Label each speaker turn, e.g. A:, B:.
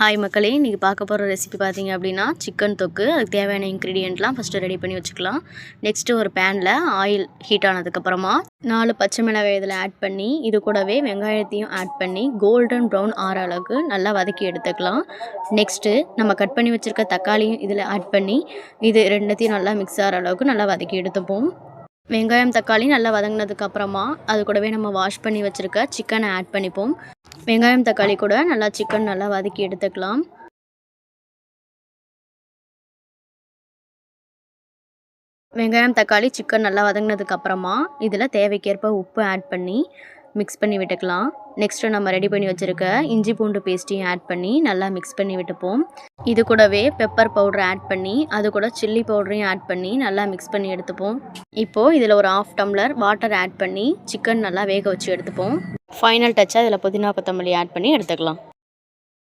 A: Hi மக்களே, இன்றைக்கி பார்க்க போகிற ரெசிபி பார்த்தீங்க அப்படின்னா சிக்கன் தொக்கு. அதுக்கு தேவையான இன்க்ரீடியண்ட்லாம் ஃபஸ்ட்டு ரெடி பண்ணி வச்சுக்கலாம். நெக்ஸ்ட்டு ஒரு பேனில் ஆயில் ஹீட் ஆனதுக்கப்புறமா 4 பச்சை மிளகாய் இதில் ஆட் பண்ணி, இது கூடவே வெங்காயத்தையும் ஆட் பண்ணி கோல்டன் ப்ரௌன் ஆற அளவுக்கு நல்லா வதக்கி எடுத்துக்கலாம். நெக்ஸ்ட்டு நம்ம கட் பண்ணி வச்சுருக்க தக்காளியும் இதில் ஆட் பண்ணி, இது ரெண்டுத்தையும் நல்லா மிக்ஸ் ஆகிற அளவுக்கு நல்லா வதக்கி எடுத்துப்போம். வெங்காயம் தக்காளி நல்லா வதங்கினதுக்கப்புறமா அது கூடவே நம்ம வாஷ் பண்ணி வச்சுருக்க சிக்கனை ஆட் பண்ணிப்போம். வெங்காயம் தக்காளி கூட நல்லா சிக்கன் நல்லா வதக்கி எடுத்துக்கலாம். வெங்காயம் தக்காளி சிக்கன் நல்லா வதங்கினதுக்கப்புறமா இதில் தேவைக்கேற்ப உப்பு ஆட் பண்ணி மிக்ஸ் பண்ணி விட்டுக்கலாம். நெக்ஸ்ட்டு நம்ம ரெடி பண்ணி வச்சுருக்க இஞ்சி பூண்டு பேஸ்ட்டையும் ஆட் பண்ணி நல்லா மிக்ஸ் பண்ணி விட்டுப்போம். இது கூடவே பெப்பர் பவுடர் ஆட் பண்ணி அது கூட சில்லி பவுடரையும் ஆட் பண்ணி நல்லா மிக்ஸ் பண்ணி எடுத்துப்போம். இப்போது இதில் ஒரு 1/2 டம்ளர் வாட்டர் ஆட் பண்ணி சிக்கன் நல்லா வேக வச்சு எடுத்துப்போம். ஃபைனல் டச்சாக இதில் புதினா கொத்தமல்லி ஆட் பண்ணி எடுத்துக்கலாம்.